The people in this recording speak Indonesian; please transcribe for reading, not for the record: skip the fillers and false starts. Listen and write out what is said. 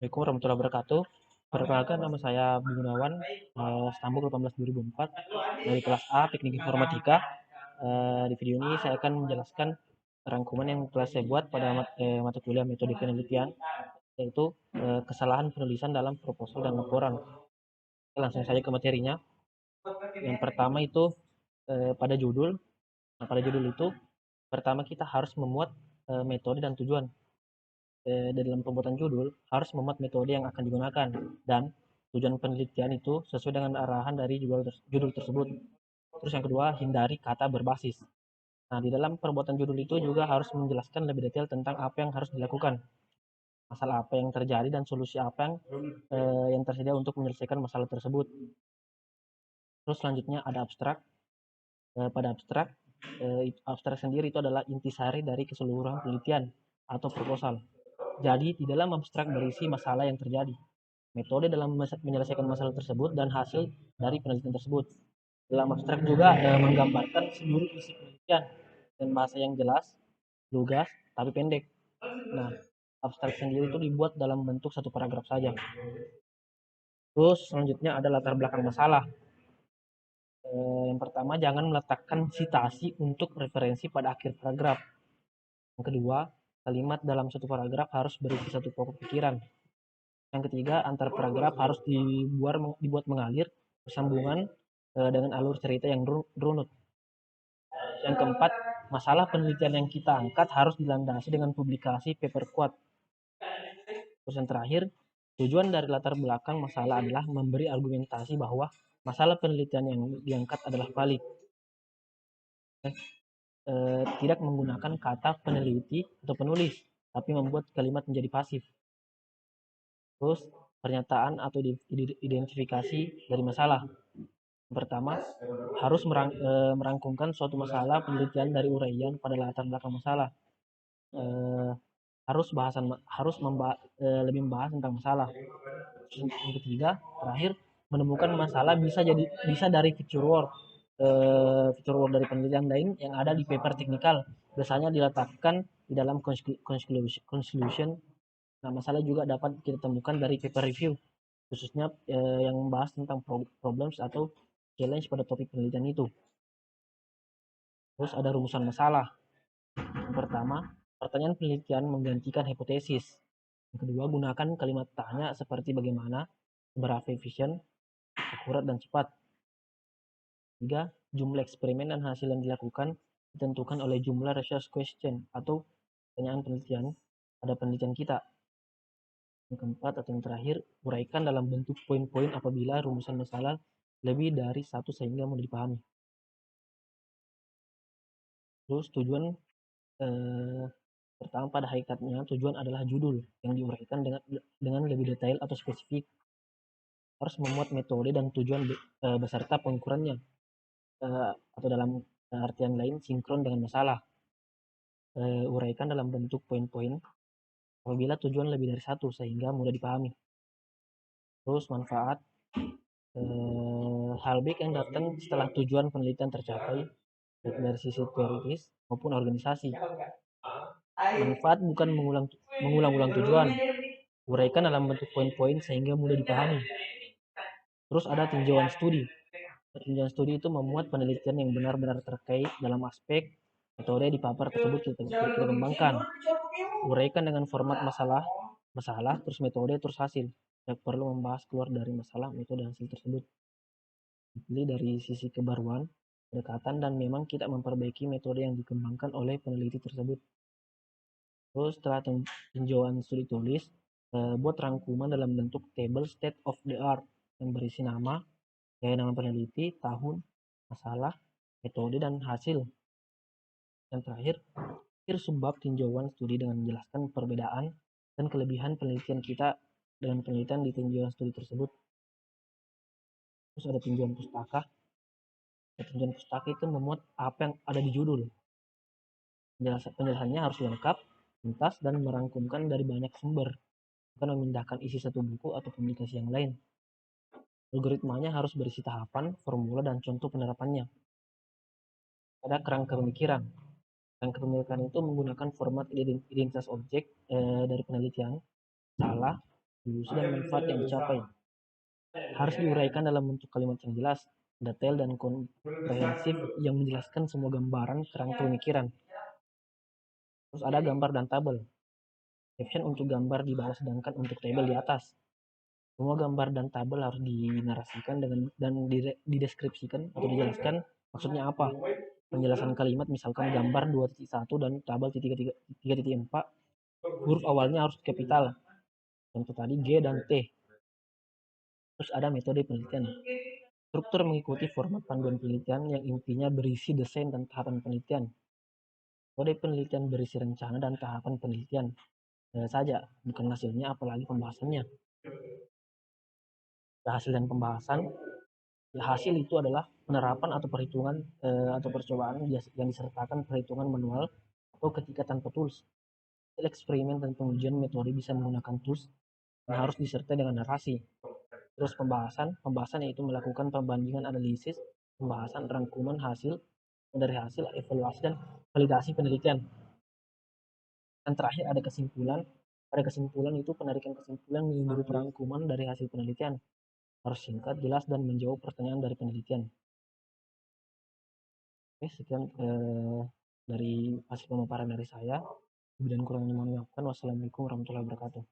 Assalamualaikum warahmatullahi wabarakatuh. Perkenalkan, nama saya Bung Gunawan, Stambuk 18 2004 dari kelas A Teknik Informatika. Di video ini saya akan menjelaskan rangkuman yang telah saya buat pada mata kuliah metode penelitian, yaitu kesalahan penulisan dalam proposal dan laporan. Langsung saja ke materinya. Yang pertama itu pada judul. Nah, pada judul itu pertama kita harus memuat metode dan tujuan. Dalam pembuatan judul harus memuat metode yang akan digunakan dan tujuan penelitian itu sesuai dengan arahan dari judul tersebut. Terus yang kedua, hindari kata berbasis. Nah, di dalam perbuatan judul itu juga harus menjelaskan lebih detail tentang apa yang harus dilakukan, masalah apa yang terjadi, dan solusi apa yang tersedia untuk menyelesaikan masalah tersebut. Terus selanjutnya ada abstrak. Pada abstrak, abstrak sendiri itu adalah intisari dari keseluruhan penelitian atau proposal. Jadi, di dalam abstrak berisi masalah yang terjadi, metode dalam menyelesaikan masalah tersebut, dan hasil dari penelitian tersebut. Dalam abstrak juga menggambarkan seluruh isi penelitian dengan bahasa yang jelas, lugas, tapi pendek. Nah, abstrak sendiri itu dibuat dalam bentuk satu paragraf saja. Terus selanjutnya ada latar belakang masalah. Yang pertama, jangan meletakkan citasi untuk referensi pada akhir paragraf. Yang kedua, kalimat dalam satu paragraf harus berisi satu pokok pikiran. Yang ketiga, antar paragraf harus dibuat mengalir bersambungan dengan alur cerita yang runut. Yang keempat, masalah penelitian yang kita angkat harus dilandasi dengan publikasi paper kuat. Terus yang terakhir, tujuan dari latar belakang masalah adalah memberi argumentasi bahwa masalah penelitian yang diangkat adalah valid. Tidak menggunakan kata peneliti atau penulis, tapi membuat kalimat menjadi pasif. Terus pernyataan atau identifikasi dari masalah. Pertama, harus merangkumkan suatu masalah penelitian dari uraian pada latar belakang masalah. Eh, harus lebih membahas tentang masalah. Yang ketiga, terakhir, menemukan masalah bisa dari feature work dari penelitian lain yang ada di paper teknikal. Biasanya diletakkan di dalam conclusion. Nah, masalah juga dapat kita temukan dari paper review, khususnya yang membahas tentang problems atau challenge pada topik penelitian itu. Terus ada rumusan masalah. Yang pertama, pertanyaan penelitian menggantikan hipotesis. Yang kedua, gunakan kalimat tanya seperti bagaimana, seberapa efisien, akurat, dan cepat. Tiga, jumlah eksperimen dan hasil yang dilakukan ditentukan oleh jumlah research question atau pertanyaan penelitian pada penelitian kita. Yang keempat atau yang terakhir, uraikan dalam bentuk poin-poin apabila rumusan masalah lebih dari satu sehingga mudah dipahami. Terus tujuan eh, pertama, pada hakikatnya tujuan adalah judul yang diuraikan dengan lebih detail atau spesifik. Harus memuat metode dan tujuan beserta pengukurannya, atau dalam artian lain sinkron dengan masalah. Uraikan dalam bentuk poin-poin apabila tujuan lebih dari satu sehingga mudah dipahami. Terus manfaat, hal baik yang datang setelah tujuan penelitian tercapai baik dari sisi teoritis maupun organisasi. Manfaat bukan mengulang-ulang tujuan, uraikan dalam bentuk poin-poin sehingga mudah dipahami. Terus ada tinjauan studi. Tinjauan studi itu memuat penelitian yang benar-benar terkait dalam aspek metode di paper tersebut kita kembangkan. Uraikan dengan format masalah, terus metode, terus hasil. Tidak perlu membahas keluar dari masalah, metode, hasil tersebut. Dipilih dari sisi kebaruan, pendekatan, dan memang kita memperbaiki metode yang dikembangkan oleh peneliti tersebut. Terus setelah tinjauan studi tulis, buat rangkuman dalam bentuk table state of the art yang berisi nama, nama peneliti, tahun, masalah, metode, dan hasil. Yang terakhir, subbab tinjauan studi dengan menjelaskan perbedaan dan kelebihan penelitian kita dengan penelitian di tinjauan studi tersebut. Terus ada tinjauan pustaka. Tinjauan pustaka itu memuat apa yang ada di judul. Penjelasannya harus lengkap, tuntas, dan merangkumkan dari banyak sumber, bukan memindahkan isi satu buku atau publikasi yang lain. Algoritmanya harus berisi tahapan, formula, dan contoh penerapannya. Ada kerangka pemikiran. Kerangka pemikiran itu menggunakan format identitas objek dari penelitian, salah, solusi dan manfaat yang dicapai. Harus diuraikan dalam bentuk kalimat yang jelas, detail, dan komprehensif yang menjelaskan semua gambaran kerangka pemikiran. Terus ada gambar dan tabel. Caption untuk gambar di bawah sedangkan untuk tabel di atas. Semua gambar dan tabel harus dinarasikan dan dideskripsikan atau dijelaskan maksudnya apa. Penjelasan kalimat misalkan gambar 2.1 dan tabel 3.4, huruf awalnya harus kapital. Contoh tadi G dan T. Terus ada metode penelitian. Struktur mengikuti format panduan penelitian yang intinya berisi desain dan tahapan penelitian. Metode penelitian berisi rencana dan tahapan penelitian saja, bukan hasilnya apalagi pembahasannya. Hasil dan pembahasan, ya, hasil itu adalah penerapan atau perhitungan atau percobaan yang disertakan perhitungan manual atau ketika tanpa tools. Hasil eksperimen dan pengujian metode bisa menggunakan tools yang harus disertai dengan narasi. Terus pembahasan yaitu melakukan pembandingan analisis, pembahasan rangkuman hasil, dari hasil evaluasi dan validasi penelitian. Dan terakhir ada kesimpulan. Pada kesimpulan itu penarikan kesimpulan menurut rangkuman dari hasil penelitian. Harus singkat, jelas, dan menjawab pertanyaan dari penelitian. Oke, sekian dari hasil pemaparan dari saya. Lebih dan kurangnya mohon maafkan. Wassalamualaikum warahmatullahi wabarakatuh.